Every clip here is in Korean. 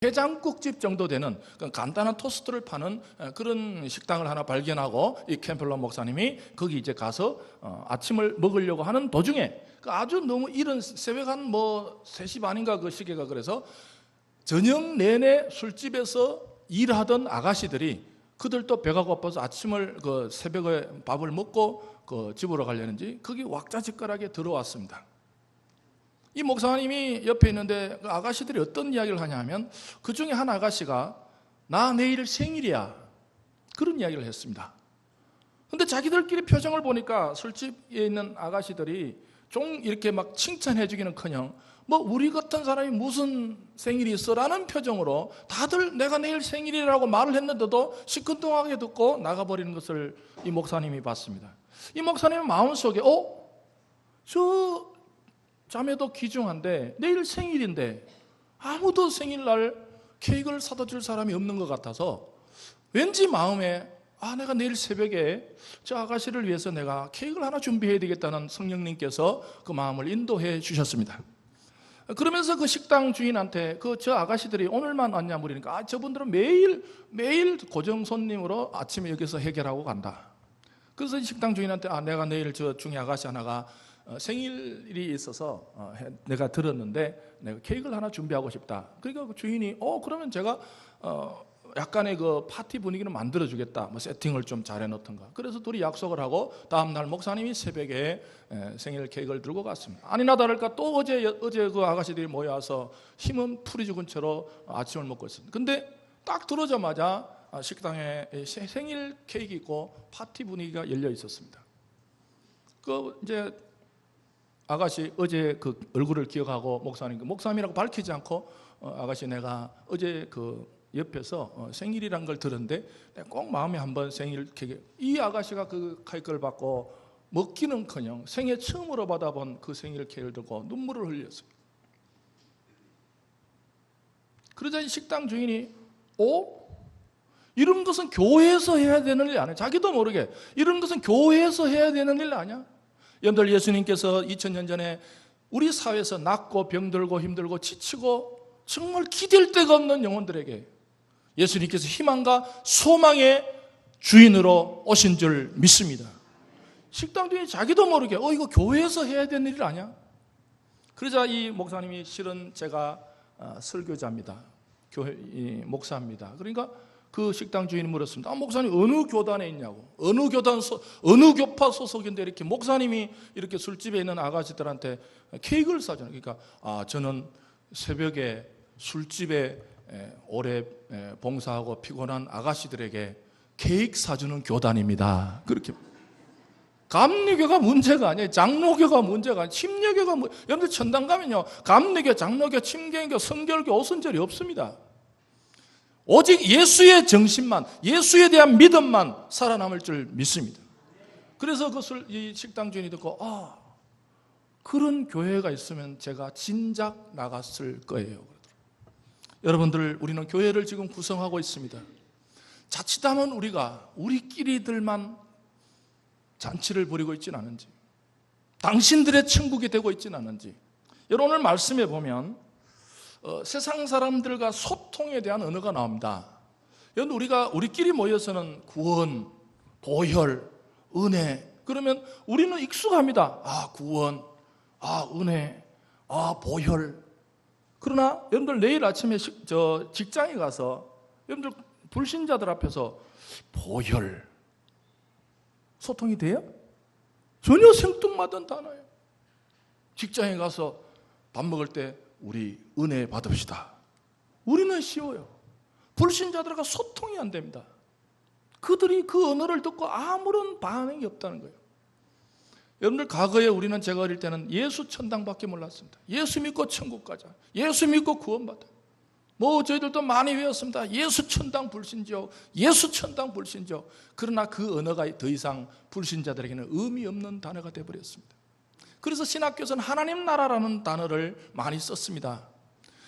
해장국집 정도 되는 간단한 토스트를 파는 그런 식당을 하나 발견하고 이 캠펠러 목사님이 거기 이제 가서 아침을 먹으려고 하는 도중에 아주 너무 이른 새벽 한 3시 반인가 그 시계가 그래서 저녁 내내 술집에서 일하던 아가씨들이 그들도 배가 고파서 아침을 그 새벽에 밥을 먹고 그 집으로 가려는지 거기 왁자지껄하게 들어왔습니다. 이 목사님이 옆에 있는데 그 아가씨들이 어떤 이야기를 하냐 하면 그 중에 한 아가씨가 나 내일 생일이야 그런 이야기를 했습니다. 근데 자기들끼리 표정을 보니까 술집에 있는 아가씨들이 좀 이렇게 막 칭찬해 주기는커녕 우리 같은 사람이 무슨 생일이 있어라는 표정으로 다들 내가 내일 생일이라고 말을 했는데도 시큰둥하게 듣고 나가버리는 것을 이 목사님이 봤습니다. 이 목사님의 마음속에 저 자매도 귀중한데 내일 생일인데 아무도 생일날 케이크를 사다 줄 사람이 없는 것 같아서 왠지 마음에 내가 내일 새벽에 저 아가씨를 위해서 내가 케이크를 하나 준비해야 되겠다는 성령님께서 그 마음을 인도해 주셨습니다. 그러면서 그 식당 주인한테 저 아가씨들이 오늘만 왔냐 물으니까 저분들은 매일 고정 손님으로 아침에 여기서 해결하고 간다. 그래서 이 식당 주인한테 내가 내일 저 중에 아가씨 하나가 생일이 있어서 내가 들었는데 내가 케이크를 하나 준비하고 싶다. 그러니까 그 주인이 그러면 제가 약간의 그 파티 분위기를 만들어주겠다. 세팅을 좀 잘해놓던가. 그래서 둘이 약속을 하고 다음날 목사님이 새벽에 생일 케이크를 들고 갔습니다. 아니나 다를까 또 어제 그 아가씨들이 모여와서 힘은 풀이 죽은 채로 아침을 먹고 있습니다. 근데 딱 들어오자마자 식당에 생일 케이크 있고 파티 분위기가 열려 있었습니다. 이제 아가씨 어제 그 얼굴을 기억하고 목사님이라고 밝히지 않고 아가씨 내가 어제 그 옆에서 생일이란 걸 들었는데 내가 꼭 마음에 한번 생일 케이크 이 아가씨가 그 케이크를 받고 먹기는커녕 생애 처음으로 받아본 그 생일 케이크를 들고 눈물을 흘렸어요. 그러자 이 식당 주인이 이런 것은 교회에서 해야 되는 일 아니야? 자기도 모르게 이런 것은 교회에서 해야 되는 일 아니야? 여러분들 예수님께서 2000년 전에 우리 사회에서 낫고 병들고 힘들고 지치고 정말 기댈 데가 없는 영혼들에게 예수님께서 희망과 소망의 주인으로 오신 줄 믿습니다. 식당 주인이 자기도 모르게 이거 교회에서 해야 되는 일 아니야? 그러자 이 목사님이 실은 제가 설교자입니다. 교회 목사입니다. 그러니까 그 식당 주인이 물었습니다. 목사님 어느 교단에 있냐고. 어느 교파 소속인데 이렇게 목사님이 이렇게 술집에 있는 아가씨들한테 케이크를 사주는. 그러니까 저는 새벽에 술집에 오래 봉사하고 피곤한 아가씨들에게 케이크 사주는 교단입니다. 그렇게. 감리교가 문제가 아니에요. 장로교가 문제가 아니에요. 침례교가 여러분들 천당 가면요 감리교, 장로교, 침례교, 성결교, 오순절이 없습니다. 오직 예수의 정신만, 예수에 대한 믿음만 살아남을 줄 믿습니다. 그래서 이 식당 주인이 듣고 그런 교회가 있으면 제가 진작 나갔을 거예요. 여러분들 우리는 교회를 지금 구성하고 있습니다. 자칫하면 우리끼리들만 잔치를 벌이고 있지는 않은지, 당신들의 천국이 되고 있지는 않은지. 여러분 오늘 말씀에 보면 세상 사람들과 소통에 대한 언어가 나옵니다. 여러분 우리끼리 모여서는 구원, 보혈, 은혜 그러면 우리는 익숙합니다. 구원, 은혜, 보혈. 그러나 여러분들 내일 아침에 직장에 가서 여러분들 불신자들 앞에서 보혈 소통이 돼요? 전혀 생뚱맞은 단어예요. 직장에 가서 밥 먹을 때 우리 은혜 받읍시다. 우리는 쉬워요. 불신자들과 소통이 안 됩니다. 그들이 그 언어를 듣고 아무런 반응이 없다는 거예요. 여러분들 과거에 제가 어릴 때는 예수 천당밖에 몰랐습니다. 예수 믿고 천국 가자. 예수 믿고 구원받아. 저희들도 많이 외웠습니다. 예수 천당 불신족, 예수 천당 불신족. 그러나 그 언어가 더 이상 불신자들에게는 의미 없는 단어가 되어버렸습니다. 그래서 신학교에서는 하나님 나라라는 단어를 많이 썼습니다.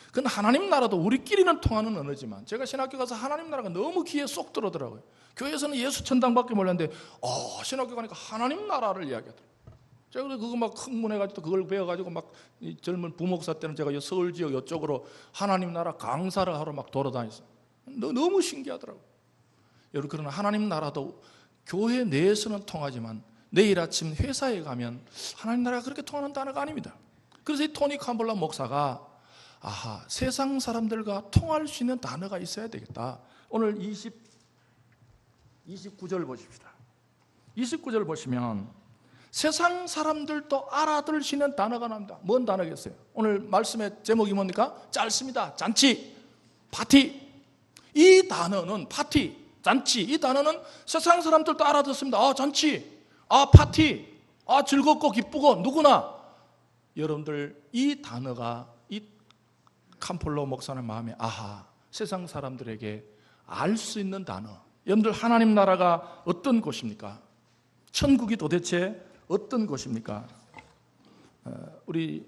그건 하나님 나라도 우리끼리는 통하는 언어지만 제가 신학교 가서 하나님 나라가 너무 귀에 쏙 들어오더라고요. 교회에서는 예수 천당밖에 몰랐는데 신학교 가니까 하나님 나라를 이야기하더라고요. 제가 그거 막 흥분해가지고 그걸 배워가지고 막 젊은 부목사 때는 제가 서울 지역 이쪽으로 하나님 나라 강사를 하러 막 돌아다녔어요. 너무 신기하더라고요. 여러분, 그러나 하나님 나라도 교회 내에서는 통하지만 내일 아침 회사에 가면 하나님 나라가 그렇게 통하는 단어가 아닙니다. 그래서 이 토니 캄벌라 목사가 세상 사람들과 통할 수 있는 단어가 있어야 되겠다. 오늘 29절 보십시다. 29절 보시면 세상 사람들도 알아들 수 있는 단어가 나옵니다. 뭔 단어겠어요? 오늘 말씀의 제목이 뭡니까? 짧습니다. 잔치, 파티. 이 단어는 파티, 잔치, 이 단어는 세상 사람들도 알아듣습니다. 잔치, 파티, 즐겁고 기쁘고 누구나. 여러분들, 이 단어가 이 캄폴로 목사의 마음에 세상 사람들에게 알 수 있는 단어. 여러분들, 하나님 나라가 어떤 곳입니까? 천국이 도대체 어떤 곳입니까? 우리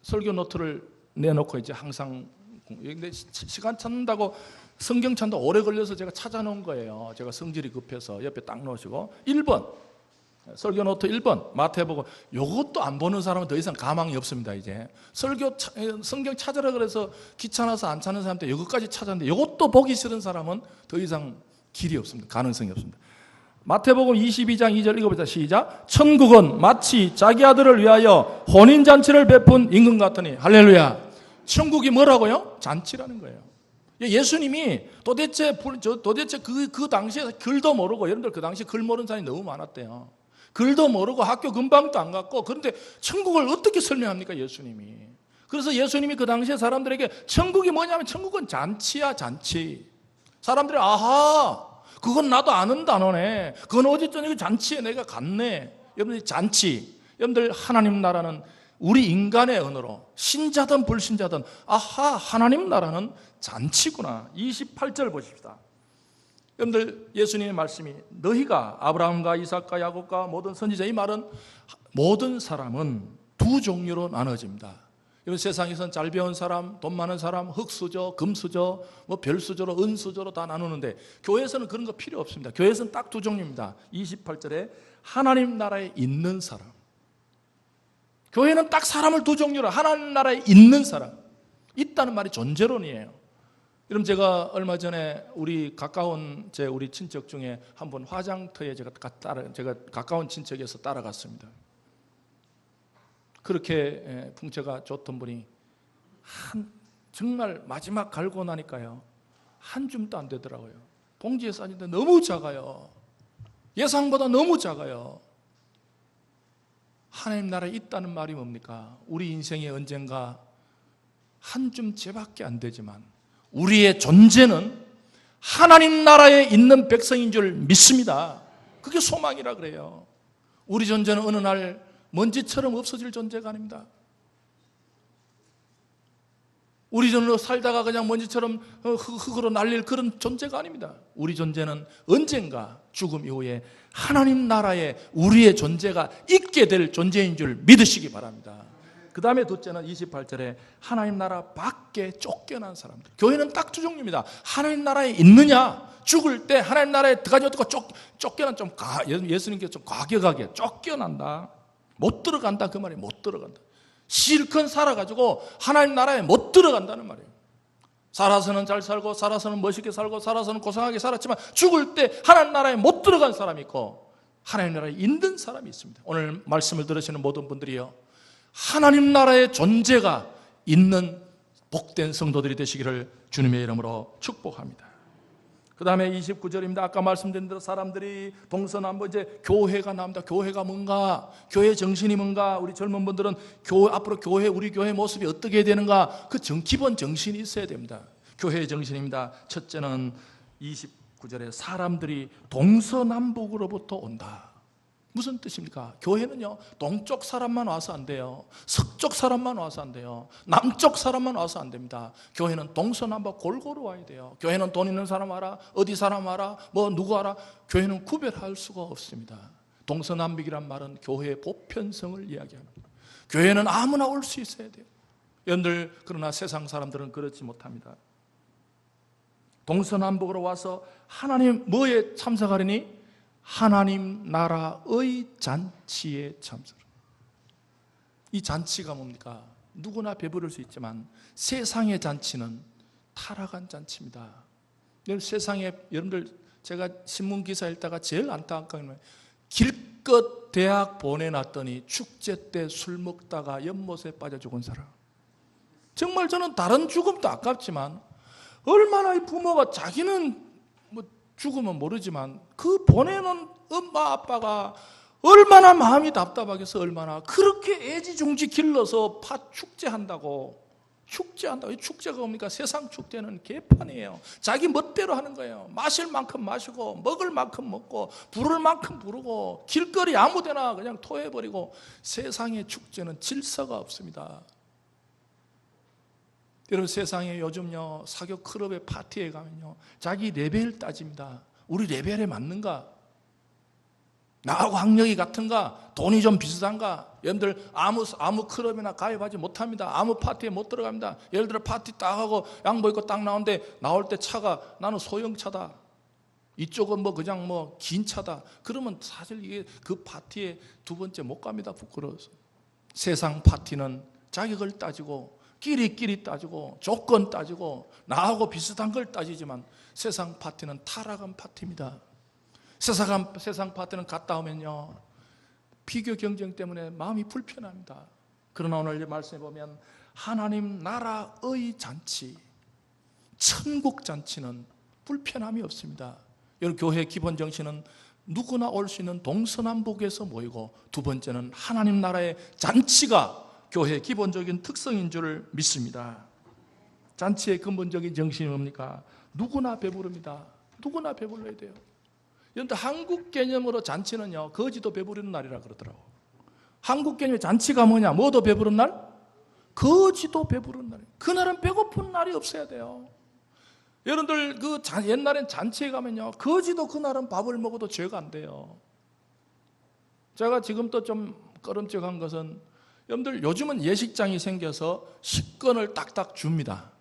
설교 노트를 내놓고 이제 항상 근데 시간 찾는다고 성경 찾는다 오래 걸려서 제가 찾아놓은 거예요. 제가 성질이 급해서 옆에 딱 놓으시고 1번 설교 노트 1번 마태복음. 이것도 안 보는 사람은 더 이상 가망이 없습니다. 이제 성경 찾으라 그래서 귀찮아서 안 찾는 사람한테 이것까지 찾았는데 이것도 보기 싫은 사람은 더 이상 길이 없습니다. 가능성이 없습니다. 마태복음 22장 2절 읽어보자. 시작. 천국은 마치 자기 아들을 위하여 혼인잔치를 베푼 임금 같으니. 할렐루야. 천국이 뭐라고요? 잔치라는 거예요. 예수님이 도대체 그 당시에 글도 모르고, 여러분들 그 당시에 글 모르는 사람이 너무 많았대요. 글도 모르고 학교 근방도 안 갔고, 그런데 천국을 어떻게 설명합니까, 예수님이? 그래서 예수님이 그 당시에 사람들에게 천국이 뭐냐면 천국은 잔치야, 잔치. 사람들이 그건 나도 아는 단어네. 그건 어제 저녁에 잔치에 내가 갔네. 여러분들, 잔치. 여러분들, 하나님 나라는 우리 인간의 언어로 신자든 불신자든 하나님 나라는 잔치구나. 28절 보십시다. 여러분들, 예수님의 말씀이 너희가 아브라함과 이삭과 야곱과 모든 선지자, 이 말은 모든 사람은 두 종류로 나눠집니다. 여러분, 세상에서는 잘 배운 사람, 돈 많은 사람, 흙수저, 금수저, 별수저로, 은수저로 다 나누는데 교회에서는 그런 거 필요 없습니다. 교회에서는 딱 두 종류입니다. 28절에 하나님 나라에 있는 사람. 교회는 딱 사람을 두 종류로, 하나님 나라에 있는 사람. 있다는 말이 존재론이에요. 여러분, 제가 얼마 전에 우리 가까운 우리 친척 중에 한 분 화장터에 제가 가까운 친척에서 따라갔습니다. 그렇게 풍채가 좋던 분이 정말 마지막 갈고 나니까요, 한 줌도 안 되더라고요. 봉지에 싸는데 너무 작아요. 예상보다 너무 작아요. 하나님 나라에 있다는 말이 뭡니까? 우리 인생에 언젠가 한 줌째밖에 안 되지만 우리의 존재는 하나님 나라에 있는 백성인 줄 믿습니다. 그게 소망이라 그래요. 우리 존재는 어느 날 먼지처럼 없어질 존재가 아닙니다. 우리 존재로 살다가 그냥 먼지처럼 흙으로 날릴 그런 존재가 아닙니다. 우리 존재는 언젠가 죽음 이후에 하나님 나라에 우리의 존재가 있게 될 존재인 줄 믿으시기 바랍니다. 그 다음에 둘째는 28절에 하나님 나라 밖에 쫓겨난 사람들. 교회는 딱 두 종류입니다. 하나님 나라에 있느냐, 죽을 때 하나님 나라에 들어가지 못하고 쫓겨난, 예수님께서 좀 과격하게 쫓겨난다, 못 들어간다, 그 말이에요. 못 들어간다. 실컷 살아가지고 하나님 나라에 못 들어간다는 말이에요. 살아서는 잘 살고, 살아서는 멋있게 살고, 살아서는 고상하게 살았지만 죽을 때 하나님 나라에 못 들어간 사람이 있고 하나님 나라에 있는 사람이 있습니다. 오늘 말씀을 들으시는 모든 분들이요, 하나님 나라의 존재가 있는 복된 성도들이 되시기를 주님의 이름으로 축복합니다. 그 다음에 29절입니다. 아까 말씀드린 대로 사람들이 동서남북 이제 교회가 나옵니다. 교회가 뭔가, 교회 정신이 뭔가, 우리 젊은 분들은 앞으로 우리 교회 모습이 어떻게 되는가, 그 기본 정신이 있어야 됩니다. 교회의 정신입니다. 첫째는 29절에 사람들이 동서남북으로부터 온다. 무슨 뜻입니까? 교회는요, 동쪽 사람만 와서 안 돼요. 서쪽 사람만 와서 안 돼요. 남쪽 사람만 와서 안 됩니다. 교회는 동서남북 골고루 와야 돼요. 교회는 돈 있는 사람 와라, 어디 사람 와라, 누구 와라. 교회는 구별할 수가 없습니다. 동서남북이란 말은 교회의 보편성을 이야기하는 거예요. 교회는 아무나 올 수 있어야 돼요. 여러분들, 그러나 세상 사람들은 그렇지 못합니다. 동서남북으로 와서 하나님 뭐에 참석하려니? 하나님 나라의 잔치에 참석. 이 잔치가 뭡니까? 누구나 배부를 수 있지만 세상의 잔치는 타락한 잔치입니다. 세상에 여러분들 제가 신문 기사 읽다가 제일 안타까운 건 길껏 대학 보내놨더니 축제 때 술 먹다가 연못에 빠져 죽은 사람. 정말 저는 다른 죽음도 아깝지만 얼마나 이 부모가 자기는 뭐 죽으면 모르지만 그 보내는 엄마 아빠가 얼마나 마음이 답답하겠어. 얼마나 그렇게 애지중지 길러서 축제한다고. 이 축제가 뭡니까? 세상 축제는 개판이에요. 자기 멋대로 하는 거예요. 마실 만큼 마시고 먹을 만큼 먹고 부를 만큼 부르고 길거리 아무데나 그냥 토해버리고. 세상의 축제는 질서가 없습니다. 여러분, 세상에 요즘요 사교 클럽의 파티에 가면요 자기 레벨 따집니다. 우리 레벨에 맞는가? 나하고 학력이 같은가? 돈이 좀 비슷한가? 여러분들 아무 클럽이나 가입하지 못합니다. 아무 파티에 못 들어갑니다. 예를 들어 파티 딱 하고 양복 입고 딱 나오는데 나올 때 차가 나는 소형차다. 이쪽은 뭐 그냥 뭐 긴 차다. 그러면 사실 이게 그 파티에 두 번째 못 갑니다. 부끄러워서. 세상 파티는 자격을 따지고 끼리끼리 따지고 조건 따지고 나하고 비슷한 걸 따지지만 세상 파티는 타락한 파티입니다. 세상 파티는 갔다 오면요 비교 경쟁 때문에 마음이 불편합니다. 그러나 오늘 말씀해 보면 하나님 나라의 잔치, 천국 잔치는 불편함이 없습니다. 여러분, 교회의 기본 정신은 누구나 올 수 있는 동서남북에서 모이고, 두 번째는 하나님 나라의 잔치가 교회의 기본적인 특성인 줄 믿습니다. 잔치의 근본적인 정신이 뭡니까? 누구나 배부릅니다. 누구나 배불러야 돼요. 그런데 한국 개념으로 잔치는요 거지도 배부르는 날이라 그러더라고. 한국 개념의 잔치가 뭐냐? 뭐도 배부른 날? 거지도 배부른 날. 그날은 배고픈 날이 없어야 돼요. 여러분들 옛날엔 잔치에 가면요 거지도 그날은 밥을 먹어도 죄가 안 돼요. 제가 지금 또 좀 꺼름직한 것은 여러분들 요즘은 예식장이 생겨서 식권을 딱딱 줍니다.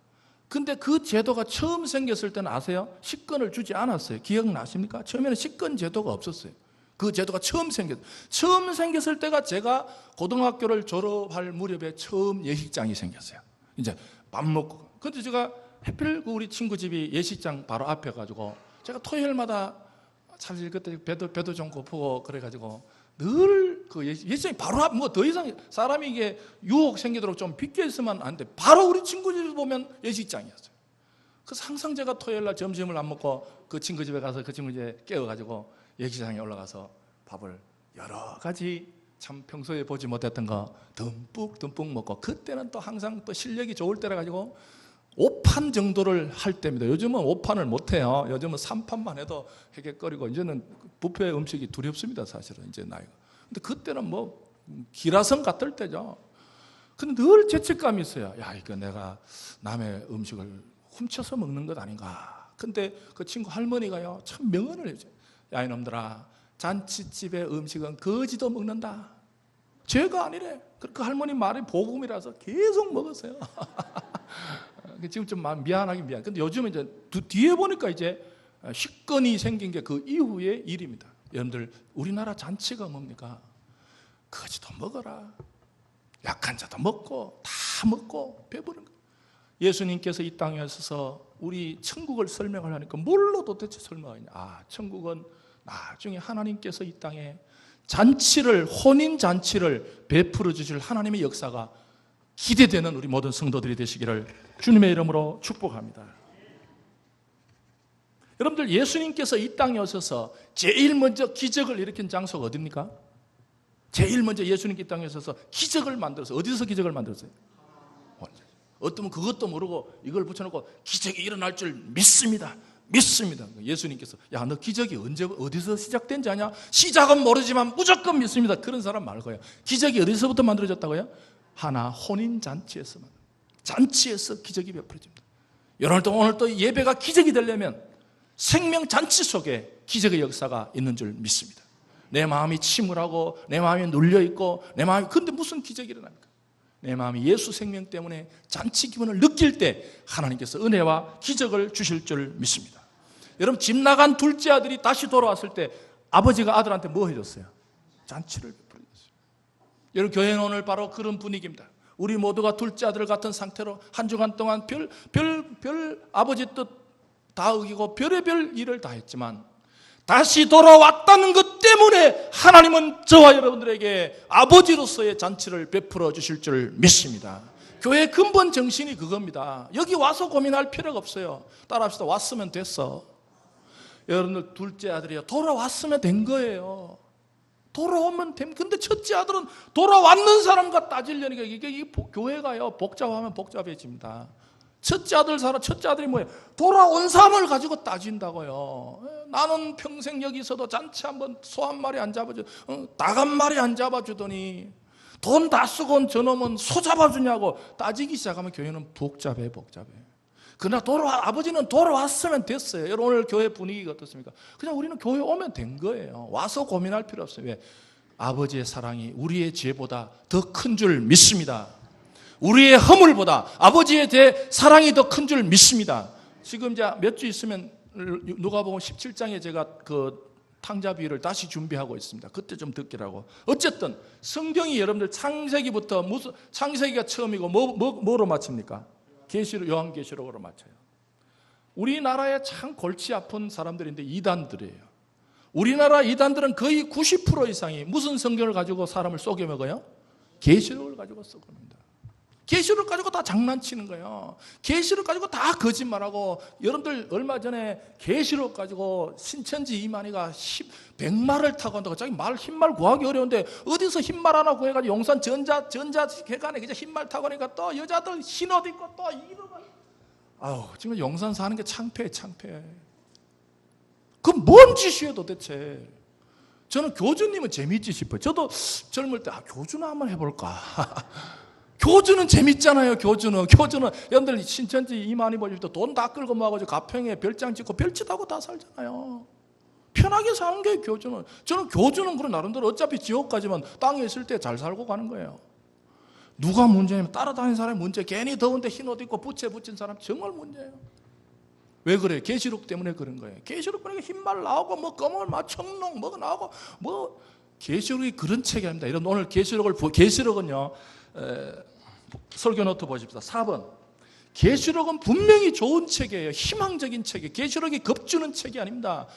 근데 그 제도가 처음 생겼을 때는 아세요? 식권을 주지 않았어요. 기억나십니까? 처음에는 식권 제도가 없었어요. 그 제도가 처음 생겼을 때가 제가 고등학교를 졸업할 무렵에 처음 예식장이 생겼어요. 이제 밥 먹고. 근데 제가 하필 우리 친구 집이 예식장 바로 앞에 가지고 제가 토요일마다 사실 그때 배도 좀 고프고 그래가지고 늘 그 예식장이 바로 앞, 뭐 더 이상 사람이 이게 유혹 생기도록 좀 비껴 있으면 안 돼. 바로 우리 친구 집에 보면 예식장이었어요. 그래서 항상 제가 토요일날 점심을 안 먹고 그 친구 집에 가서 그 친구 집에 깨워가지고 예식장에 올라가서 밥을 여러 가지 참 평소에 보지 못했던 거 듬뿍 먹고, 그때는 또 항상 또 실력이 좋을 때라 가지고 5판 정도를 할 때입니다. 요즘은 5판을 못해요. 요즘은 3판만 해도 헤개거리고, 이제는 뷔페 음식이 두렵습니다. 사실은 이제 나이가. 근데 그때는 뭐 기라성 같을 때죠. 근데 늘 죄책감이 있어요. 야, 이거 내가 남의 음식을 훔쳐서 먹는 것 아닌가. 근데 그 친구 할머니가요 참 명언을 해줘요. 야, 이놈들아, 잔치집의 음식은 거지도 먹는다. 죄가 아니래. 그 할머니 말이 복음이라서 계속 먹었어요. 지금 좀 미안하긴 미안. 근데 요즘은 이제 뒤에 보니까 이제 식권이 생긴 게 그 이후의 일입니다. 여러분들, 우리나라 잔치가 뭡니까? 거지도 먹어라. 약한 자도 먹고 다 먹고 배부른 거. 예수님께서 이 땅에 오셔서 우리 천국을 설명을 하니까 뭘로 도대체 설명하냐? 천국은 나중에 하나님께서 이 땅에 잔치를, 혼인 잔치를 베풀어 주실 하나님의 역사가 기대되는 우리 모든 성도들이 되시기를 주님의 이름으로 축복합니다. 여러분들, 예수님께서 이 땅에 오셔서 제일 먼저 기적을 일으킨 장소가 어디입니까? 제일 먼저 예수님께 이 땅에 오셔서 기적을 만들어서, 어디서 기적을 만들었어요? 어떤 그것도 모르고 이걸 붙여놓고 기적이 일어날 줄 믿습니다. 예수님께서 야, 너 기적이 어디서 시작된지 아냐? 시작은 모르지만 무조건 믿습니다. 그런 사람 말고요. 기적이 어디서부터 만들어졌다고요? 하나, 혼인잔치에서만. 잔치에서 기적이 베풀어집니다. 오늘 또 예배가 기적이 되려면 생명잔치 속에 기적의 역사가 있는 줄 믿습니다. 내 마음이 침울하고 내 마음이 눌려있고 근데 무슨 기적이 일어납니까? 내 마음이 예수 생명 때문에 잔치 기분을 느낄 때 하나님께서 은혜와 기적을 주실 줄 믿습니다. 여러분, 집 나간 둘째 아들이 다시 돌아왔을 때 아버지가 아들한테 뭐 해줬어요? 잔치를 베풀어줬어요. 여러분, 교회는 오늘 바로 그런 분위기입니다. 우리 모두가 둘째 아들 같은 상태로 한 주간 동안 별 아버지 뜻 다 어기고 별의별 일을 다 했지만 다시 돌아왔다는 것 때문에 하나님은 저와 여러분들에게 아버지로서의 잔치를 베풀어 주실 줄 믿습니다. 교회의 근본 정신이 그겁니다. 여기 와서 고민할 필요가 없어요. 따라합시다. 왔으면 됐어. 여러분들 둘째 아들이요, 돌아왔으면 된 거예요. 돌아오면 됩니다. 근데 첫째 아들은 돌아왔는 사람과 따지려니까 이게 교회가요, 복잡하면 복잡해집니다. 첫째 아들이 뭐예요? 돌아온 사람을 가지고 따진다고요. 나는 평생 여기서도 잔치 한번 소 한 마리 안 잡아주, 닭 한 마리 안 잡아주더니 돈 다 쓰고 온 저놈은 소 잡아주냐고 따지기 시작하면 교회는 복잡해. 그러나 아버지는 돌아왔으면 됐어요. 여러분, 오늘 교회 분위기가 어떻습니까? 그냥 우리는 교회 오면 된 거예요. 와서 고민할 필요 없어요. 왜? 아버지의 사랑이 우리의 죄보다 더 큰 줄 믿습니다. 우리의 허물보다 아버지의 사랑이 더 큰 줄 믿습니다. 지금 이제 몇 주 있으면 누가복음 17장에 제가 그 탕자비유를 다시 준비하고 있습니다. 그때 좀 듣기라고. 어쨌든 성경이 여러분들 창세기부터 창세기가 처음이고 뭐로 마칩니까? 요한계시록으로 맞춰요. 우리나라에 참 골치 아픈 사람들인데 이단들이에요. 우리나라 이단들은 거의 90% 이상이 무슨 성경을 가지고 사람을 속여 먹어요? 계시록을 가지고 속여 먹습니다. 계시록 가지고 다 장난치는 거예요. 계시록 가지고 다 거짓말하고, 여러분들 얼마 전에 계시록 가지고 신천지 이만희가 100마를 타고 한다고. 자기 흰말 구하기 어려운데 어디서 흰말 하나 구해가지고 용산 전자회관에 그냥 흰말 타고 하니까 또 여자들 흰옷 입고 또 이러고. 아유, 지금 용산 사는 게 창피해. 그건 뭔 짓이에요 도대체. 저는 교주님은 재밌지 싶어요. 저도 젊을 때 교주나 한번 해볼까. 교주는 재밌잖아요. 교주는 여러분들 신천지 이만희 벌릴 때 돈 다 끌고 모아가지고 가평에 별장 짓고 별짓하고 다 살잖아요. 편하게 사는 게 교주는. 저는 교주는 그런 나름대로 어차피 지옥 가지만 땅에 있을 때 잘 살고 가는 거예요. 누가 문제냐면 따라다니는 사람이 문제. 괜히 더운데 흰옷 입고 부채 붙인 사람 정말 문제예요. 왜 그래요? 계시록 때문에 그런 거예요. 계시록 보니까 흰말 나오고 뭐 검을 청농 뭐가 나오고 뭐 계시록이 그런 책이 아닙니다. 이런 오늘 계시록은요. 설교 노트 보십시다. 4번. 계시록은 분명히 좋은 책이에요. 희망적인 책이에요. 계시록이 겁주는 책이 아닙니다.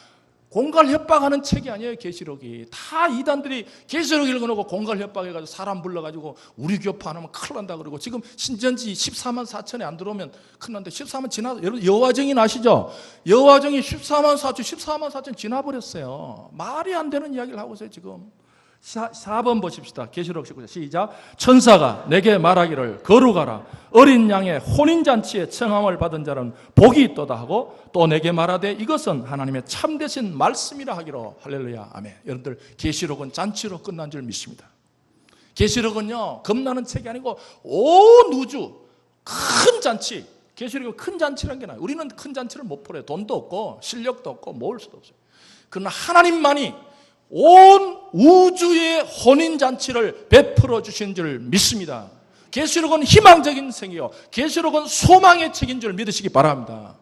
공갈 협박하는 책이 아니에요. 계시록이 다 이단들이 계시록 읽어놓고 공갈 협박해가지고 사람 불러가지고 우리 교파 안 하면 큰일 난다 그러고, 지금 신천지 14만 4천에 안 들어오면 큰일 난다. 14만 지나, 여러분 여화정이 나시죠? 여화정이 14만 4천 지나버렸어요. 말이 안 되는 이야기를 하고 있어요 지금. 4번 보십시다. 계시록 19장 시작. 천사가 내게 말하기를 거룩하라. 어린 양의 혼인잔치에 청함을 받은 자는 복이 있도다 하고, 또 내게 말하되 이것은 하나님의 참되신 말씀이라 하기로. 할렐루야 아멘. 여러분들 계시록은 잔치로 끝난 줄 믿습니다. 계시록은요 겁나는 책이 아니고 온 우주 큰 잔치. 계시록은 큰 잔치라는 게 나요. 우리는 큰 잔치를 못 벌여요. 돈도 없고 실력도 없고 모을 수도 없어요. 그러나 하나님만이 온 우주의 혼인잔치를 베풀어 주신 줄 믿습니다. 계시록은 희망적인 생이요, 계시록은 소망의 책인 줄 믿으시기 바랍니다.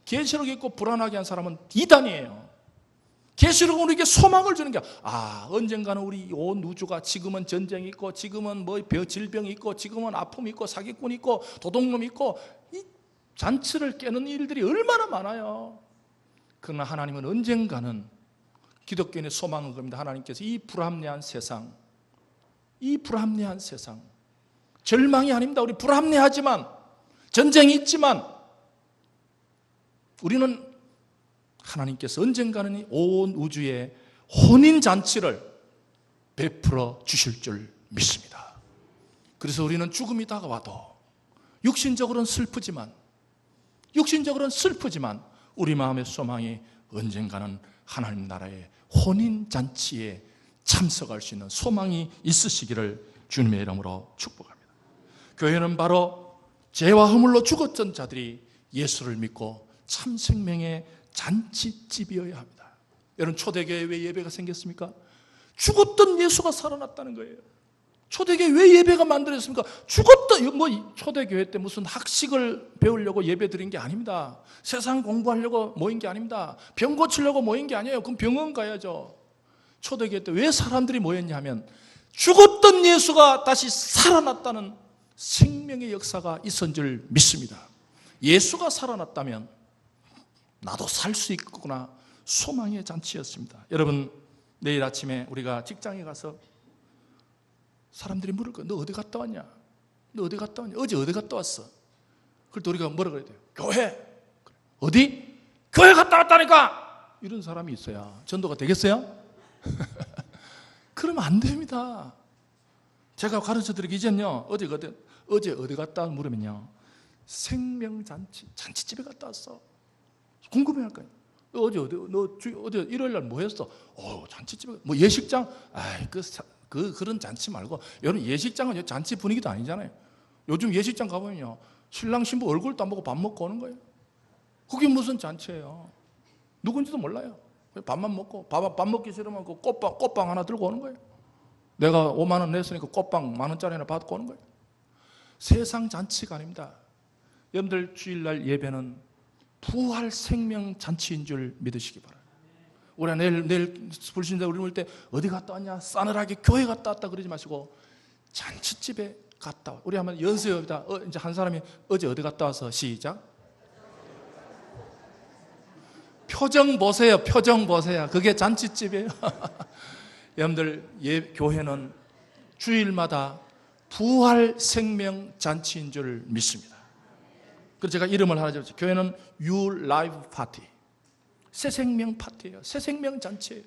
계시록 읽고 불안하게 한 사람은 이단이에요. 계시록은 우리에게 소망을 주는 게, 언젠가는 우리 온 우주가, 지금은 전쟁이 있고, 지금은 뭐 질병이 있고, 지금은 아픔이 있고, 사기꾼이 있고, 도둑놈이 있고, 이 잔치를 깨는 일들이 얼마나 많아요. 그러나 하나님은 언젠가는, 기독교인의 소망은 겁니다. 하나님께서 이 불합리한 세상, 절망이 아닙니다. 우리 불합리하지만, 전쟁이 있지만, 우리는 하나님께서 언젠가는 온 우주에 혼인잔치를 베풀어 주실 줄 믿습니다. 그래서 우리는 죽음이 다가와도 육신적으로는 슬프지만 우리 마음의 소망이 언젠가는 하나님 나라의 혼인잔치에 참석할 수 있는 소망이 있으시기를 주님의 이름으로 축복합니다. 교회는 바로 죄와 허물로 죽었던 자들이 예수를 믿고 참 생명의 잔치집이어야 합니다. 여러분, 초대교회에 왜 예배가 생겼습니까? 죽었던 예수가 살아났다는 거예요. 초대교회 왜 예배가 만들어졌습니까? 초대교회 때 무슨 학식을 배우려고 예배 드린 게 아닙니다. 세상 공부하려고 모인 게 아닙니다. 병 고치려고 모인 게 아니에요. 그럼 병원 가야죠. 초대교회 때 왜 사람들이 모였냐 하면 죽었던 예수가 다시 살아났다는 생명의 역사가 있었던 줄 믿습니다. 예수가 살아났다면 나도 살 수 있구나, 소망의 잔치였습니다. 여러분, 내일 아침에 우리가 직장에 가서 사람들이 물을 거예요. 너 어디 갔다 왔냐? 너 어디 갔다 왔냐? 어제 어디 갔다 왔어? 그럴 때 우리가 뭐라 그래야 돼요? 교회. 어디? 교회 갔다 왔다니까! 이런 사람이 있어야 전도가 되겠어요? 그러면 안 됩니다. 제가 가르쳐 드리기 이전요, 어제 어디 갔다 물으면요, 생명잔치, 잔치집에 갔다 왔어. 궁금해 할 거예요. 어제 일요일 날 뭐 했어? 잔치집에, 뭐 예식장? 그런 잔치 말고, 여러분 예식장은 잔치 분위기도 아니잖아요. 요즘 예식장 가보면요, 신랑 신부 얼굴도 안 보고 밥 먹고 오는 거예요. 그게 무슨 잔치예요? 누군지도 몰라요. 밥만 먹고, 밥 먹기 싫으면 그 꽃빵 하나 들고 오는 거예요. 내가 5만 원 냈으니까 꽃빵 10,000원짜리 하나 받고 오는 거예요. 세상 잔치가 아닙니다. 여러분들 주일날 예배는 부활 생명 잔치인 줄 믿으시기 바랍니다. 우리가 내일 불신자 우리 물 때 어디 갔다 왔냐? 싸늘하게 교회 갔다 왔다 그러지 마시고 잔치집에 갔다 와. 우리 한번 연습해봅니다. 이제 한 사람이 어제 어디 갔다 와서 시작. 표정 보세요. 표정 보세요. 그게 잔치집이에요. 여러분들, 교회는 주일마다 부활 생명 잔치인 줄 믿습니다. 그래서 제가 이름을 하나 지었어요. 교회는 Your Life Party. 새 생명 파티예요. 새 생명 잔치예요.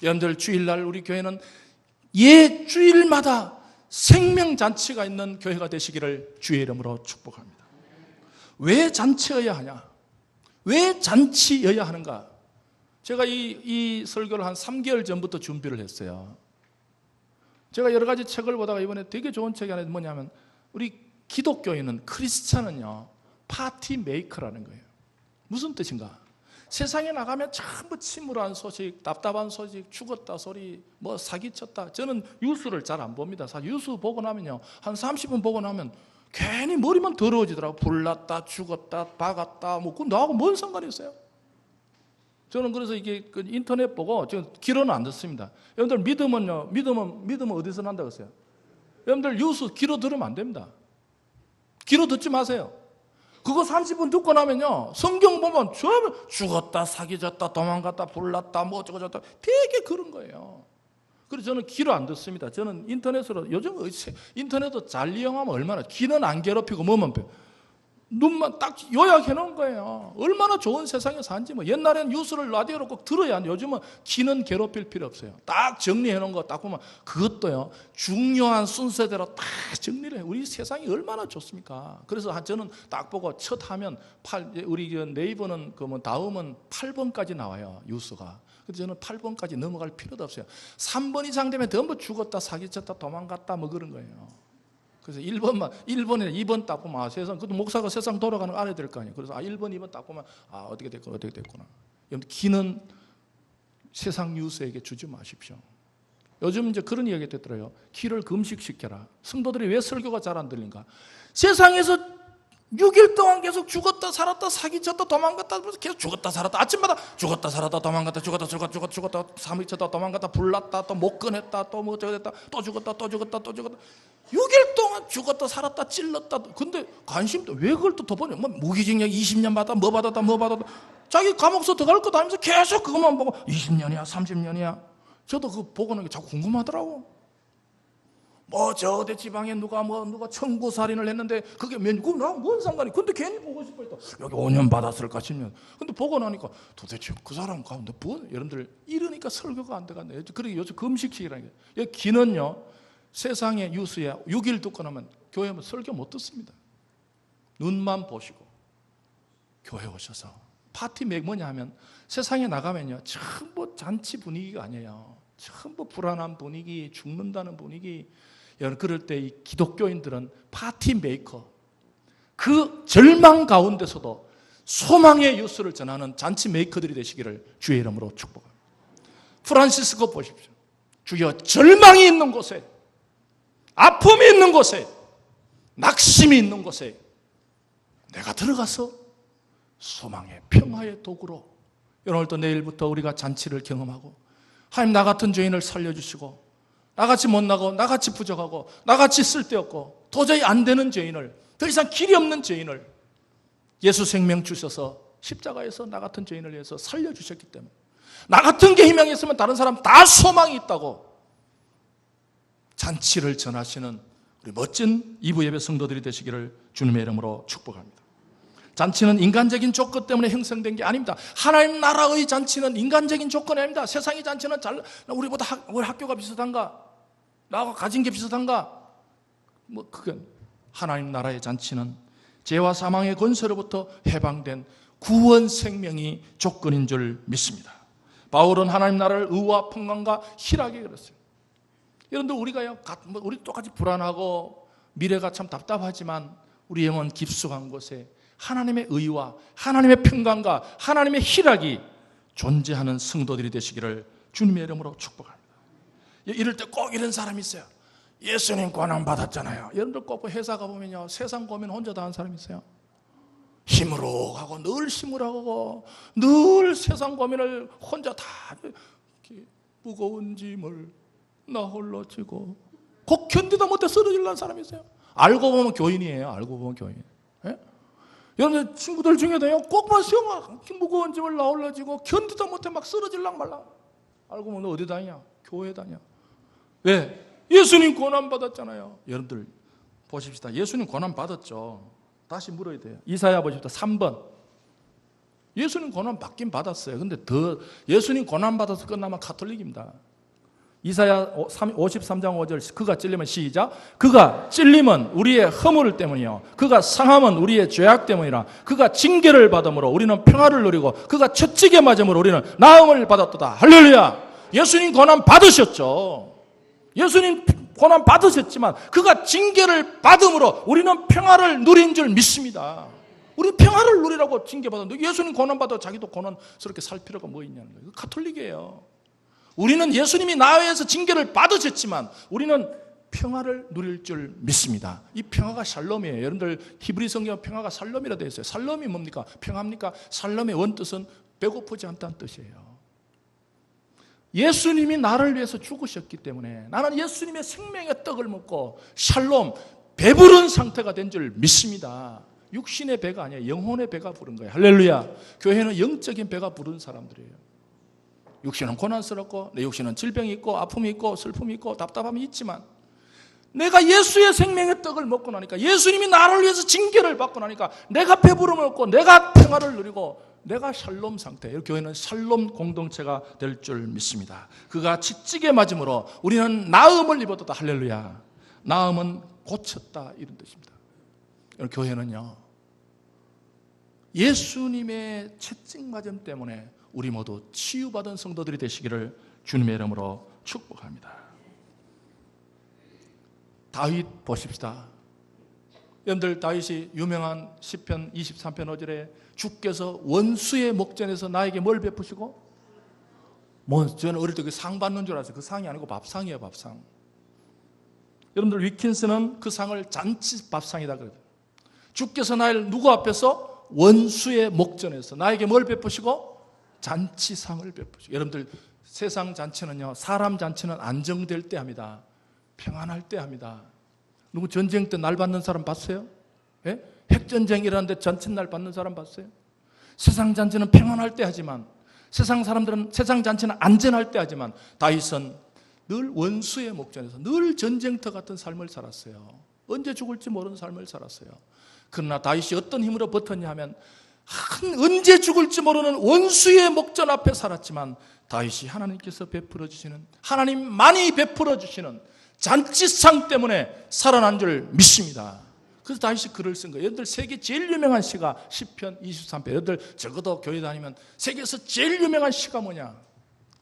여러분들, 주일날 우리 교회는 주일마다 생명 잔치가 있는 교회가 되시기를 주의 이름으로 축복합니다. 왜 잔치여야 하냐? 왜 잔치여야 하는가? 제가 이 설교를 한 3개월 전부터 준비를 했어요. 제가 여러 가지 책을 보다가 이번에 되게 좋은 책이 하나 뭐냐면, 우리 기독교인은, 크리스찬은요, 파티 메이커라는 거예요. 무슨 뜻인가? 세상에 나가면 전부 침울한 소식, 답답한 소식, 죽었다 소리, 뭐 사기쳤다. 저는 뉴스를 잘 안 봅니다. 사실 뉴스 보고 나면요, 한 30분 보고 나면 괜히 머리만 더러워지더라고. 불났다, 죽었다, 박았다, 뭐 그건 나하고 뭔 상관이 있어요? 저는 그래서 이게 인터넷 보고 지금 귀로는 안 듣습니다. 여러분들 믿음은 어디서 난다고 했어요? 여러분들 뉴스 귀로 들으면 안 됩니다. 귀로 듣지 마세요. 그거 30분 듣고 나면요, 성경 보면 죽었다, 사기졌다, 도망갔다, 불났다, 뭐 어쩌고저쩌고 되게 그런 거예요. 그래서 저는 귀로 안 듣습니다. 저는 인터넷으로, 요즘 인터넷도 잘 이용하면 얼마나, 귀는 안 괴롭히고 뭐만 눈만 딱 요약해 놓은 거예요. 얼마나 좋은 세상에 사는지. 뭐 옛날에는 뉴스를 라디오로 꼭 들어야 하는데 요즘은 귀는 괴롭힐 필요 없어요. 딱 정리해 놓은 거 딱 보면 그것도요, 중요한 순서대로 딱 정리를 해요. 우리 세상이 얼마나 좋습니까? 그래서 저는 딱 보고 첫 화면 우리 네이버는 다음은 8번까지 나와요, 뉴스가. 그래서 저는 8번까지 넘어갈 필요도 없어요. 3번 이상 되면 전부 죽었다, 사기쳤다, 도망갔다, 뭐 그런 거예요. 그래서 1번이나 2번 딱 보면 세상, 그것도 목사가 세상 돌아가는 거 알아야 될 거 아니에요. 그래서 1번, 2번 딱 보면 어떻게 됐구나. 귀는 세상 뉴스에게 주지 마십시오. 요즘 이제 그런 이야기가 됐더라고요. 귀를 금식시켜라. 성도들이 왜 설교가 잘 안 들린가? 세상에서 6일 동안 계속 죽었다 살았다 사기쳤다 도망갔다 계속 죽었다 살았다, 아침마다 죽었다 살았다 도망갔다 죽었다 사기쳤다 도망갔다 불났다 또 못 꺼냈다 또 뭐 어쩌고 됐다 또 죽었다 6일 동안 죽었다 살았다 찔렀다. 근데 관심도 왜 그걸 또 보냐? 뭐 무기징역 20년 받았다 뭐 받았다 자기 감옥서 들어갈 것도 아니면서 계속 그것만 보고 20년이야 30년이야. 저도 그거 보고 나는 게 자꾸 궁금하더라고. 뭐 저 어디 지방에 누가 청구살인을 했는데 그게 나랑 뭔 상관이? 근데 괜히 보고 싶어 했다. 여기 5년 받았을까 10년. 근데 보고 나니까 도대체 그 사람 가운데 여러분들 이러니까 설교가 안 돼간다. 그러게 요즘 금식식이라는 게. 귀는요, 세상의 뉴스에 6일 듣고 나면 교회는 설교 못 듣습니다. 눈만 보시고 교회 오셔서 파티 뭐냐 하면, 세상에 나가면요, 전부 잔치 분위기가 아니에요. 전부 불안한 분위기, 죽는다는 분위기. 여러분, 그럴 때 이 기독교인들은 파티 메이커, 그 절망 가운데서도 소망의 뉴스를 전하는 잔치 메이커들이 되시기를 주의 이름으로 축복합니다. 프란시스코 보십시오. 주여, 절망이 있는 곳에, 아픔이 있는 곳에, 낙심이 있는 곳에 내가 들어가서 소망의 평화의 도구로, 오늘도 내일부터 우리가 잔치를 경험하고, 하나님 나 같은 죄인을 살려주시고 나같이 못나고 나같이 부족하고 나같이 쓸데없고 도저히 안 되는 죄인을, 더 이상 길이 없는 죄인을 예수 생명 주셔서 십자가에서 나 같은 죄인을 위해서 살려주셨기 때문에, 나 같은 게 희망이 있으면 다른 사람 다 소망이 있다고 잔치를 전하시는 우리 멋진 이부 예배 성도들이 되시기를 주님의 이름으로 축복합니다. 잔치는 인간적인 조건 때문에 형성된 게 아닙니다. 하나님 나라의 잔치는 인간적인 조건이 아닙니다. 세상의 잔치는 우리보다 우리 학교가 비슷한가? 나하고 가진 게 비슷한가? 그건 하나님 나라의 잔치는 죄와 사망의 권세로부터 해방된 구원 생명이 조건인 줄 믿습니다. 바울은 하나님 나라를 의와 평강과 희락에 그랬어요. 여러분들 우리 똑같이 불안하고 미래가 참 답답하지만 우리 영혼 깊숙한 곳에 하나님의 의와 하나님의 평강과 하나님의 희락이 존재하는 성도들이 되시기를 주님의 이름으로 축복합니다. 이럴 때 꼭 이런 사람이 있어요. 예수님 고난 받았잖아요. 여러분들 꼭 회사 가보면요, 세상 고민 혼자 다 하는 사람이 있어요. 힘으로 하고 늘 힘으로 하고 늘 세상 고민을 혼자 다, 무거운 짐을 나 홀로 지고 꼭 견디다 못해 쓰러질라는 사람이 있어요. 알고 보면 교인이에요. 알고 보면 교인. 예? 여러분 친구들 중에도요, 꼭만 수영아 무거운 짐을 나 홀로 지고 견디다 못해 막 쓰러질랑 말랑. 알고 보면 어디 다니냐? 교회 다녀. 왜? 예수님 고난 받았잖아요. 여러분들 보십시다. 예수님 고난 받았죠. 다시 물어야 돼요. 이사야 보십시다. 3번. 예수님 고난 받긴 받았어요. 근데 예수님 고난 받아서 끝나면 가톨릭입니다. 이사야 53장 5절. 그가 찔리면 시작. 그가 찔림은 우리의 허물 때문이요, 그가 상함은 우리의 죄악 때문이라. 그가 징계를 받음으로 우리는 평화를 누리고 그가 채찍에 맞음으로 우리는 나음을 받았도다. 할렐루야. 예수님 고난 받으셨죠. 예수님 고난 받으셨지만 그가 징계를 받음으로 우리는 평화를 누린 줄 믿습니다. 우리 평화를 누리라고 징계받았는데 예수님 고난 받아 자기도 고난스럽게 살 필요가 뭐 있냐는 거예요. 가톨릭이에요. 우리는 예수님이 나에 의해서 징계를 받으셨지만 우리는 평화를 누릴 줄 믿습니다. 이 평화가 샬롬이에요. 여러분들 히브리 성경 평화가 샬롬이라 되어 있어요. 샬롬이 뭡니까? 평화입니까? 샬롬의 원뜻은 배고프지 않다는 뜻이에요. 예수님이 나를 위해서 죽으셨기 때문에 나는 예수님의 생명의 떡을 먹고 샬롬, 배부른 상태가 된 줄 믿습니다. 육신의 배가 아니에요. 영혼의 배가 부른 거예요. 할렐루야. 교회는 영적인 배가 부른 사람들이에요. 육신은 고난스럽고 내 육신은 질병이 있고 아픔이 있고 슬픔이 있고 답답함이 있지만 내가 예수의 생명의 떡을 먹고 나니까, 예수님이 나를 위해서 징계를 받고 나니까 내가 배부름을 얻고 내가 평화를 누리고 내가 샬롬 상태예요. 교회는 샬롬 공동체가 될 줄 믿습니다. 그가 채찍에 맞음으로 우리는 나음을 입었다. 할렐루야. 나음은 고쳤다 이런 뜻입니다. 교회는요, 예수님의 채찍 맞음 때문에 우리 모두 치유받은 성도들이 되시기를 주님의 이름으로 축복합니다. 다윗 보십시다. 여러분들 다윗이 유명한 시편 23편 5절에 주께서 원수의 목전에서 나에게 뭘 베푸시고? 저는 어릴 때 그 상 받는 줄 알았어요. 그 상이 아니고 밥상이에요. 밥상. 여러분들 위킨스는 그 상을 잔치 밥상이다 그래요. 주께서 나를 누구 앞에서? 원수의 목전에서 나에게 뭘 베푸시고? 잔치상을 베푸시고. 여러분들 세상 잔치는요, 사람 잔치는 안정될 때 합니다. 평안할 때 합니다. 누구 전쟁 때 날 받는 사람 봤어요? 예? 핵전쟁이라는데 잔칫날 받는 사람 봤어요? 세상 잔치는 평안할 때 하지만 세상 잔치는 안전할 때 하지만 다윗은 늘 원수의 목전에서 늘 전쟁터 같은 삶을 살았어요. 언제 죽을지 모르는 삶을 살았어요. 그러나 다윗이 어떤 힘으로 버텼냐 하면 언제 죽을지 모르는 원수의 목전 앞에 살았지만 다윗이 하나님께서 베풀어 주시는, 하나님만이 베풀어 주시는 잔치상 때문에 살아난 줄 믿습니다. 그래서 다윗이 글을 쓴 거예요. 여러분들 세계 제일 유명한 시가 시편 23편. 여러분들 적어도 교회 다니면 세계에서 제일 유명한 시가 뭐냐?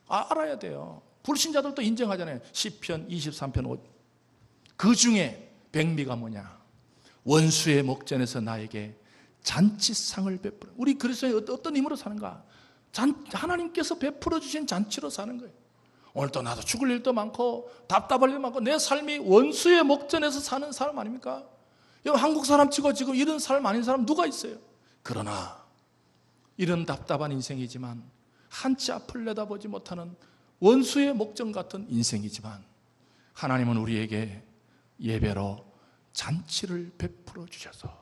알아야 돼요. 불신자들도 인정하잖아요. 시편 23편 5. 그 중에 백미가 뭐냐? 원수의 목전에서 나에게 잔치상을 베풀어. 우리 그리스도인이 어떤 힘으로 사는가? 하나님께서 베풀어 주신 잔치로 사는 거예요. 오늘 또 나도 죽을 일도 많고 답답할 일도 많고 내 삶이 원수의 목전에서 사는 사람 아닙니까? 여러분 한국 사람 치고 지금 이런 삶 아닌 사람 누가 있어요? 그러나 이런 답답한 인생이지만 한치 앞을 내다보지 못하는 원수의 목전 같은 인생이지만 하나님은 우리에게 예배로 잔치를 베풀어 주셔서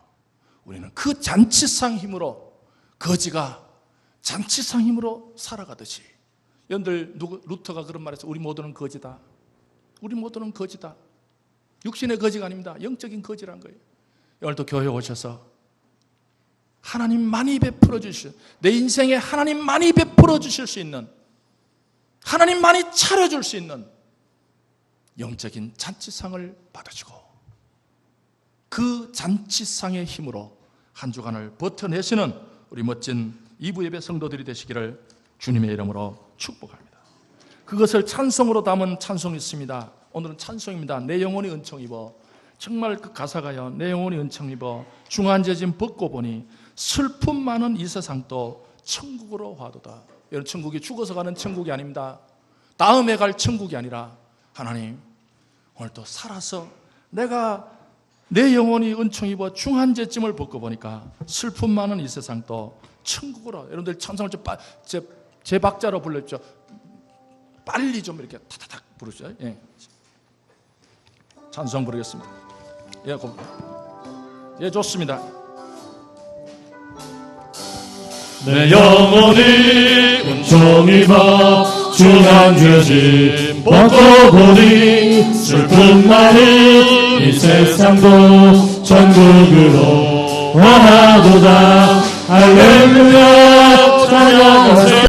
우리는 그 잔치상 힘으로, 거지가 잔치상 힘으로 살아가듯이, 여러분들 루터가 그런 말했어요. 우리 모두는 거지다. 우리 모두는 거지다. 육신의 거지가 아닙니다. 영적인 거지란 거예요. 오늘도 교회 오셔서 하나님 많이 베풀어 주실, 내 인생에 하나님 많이 베풀어 주실 수 있는, 하나님 많이 차려줄 수 있는 영적인 잔치상을 받으시고 그 잔치상의 힘으로 한 주간을 버텨내시는 우리 멋진 2부 예배 성도들이 되시기를 주님의 이름으로 축복합니다. 그것을 찬송으로 담은 찬송이 있습니다. 오늘은 찬송입니다. 내 영혼이 은총 입어. 정말 그 가사가요, 내 영혼이 은총 입어 중한죄짐 벗고 보니 슬픔 많은 이 세상도 천국으로 화도다. 여러분, 천국이 죽어서 가는 천국이 아닙니다. 다음에 갈 천국이 아니라, 하나님 오늘도 살아서 내가 내 영혼이 은총 입어 중한죄짐을 벗고 보니까 슬픔 많은 이 세상도 천국으로. 여러분들 찬송을 제 박자로 불렀죠. 빨리 좀 이렇게 타타닥 부르죠. 예. 찬송 부르겠습니다. 예, 좋습니다. 내 영혼이 은총 입어 중한죄짐 벗고 보니 슬픔 많은 이 세상도 천국으로 화하도다. 할렐루야 찬양하세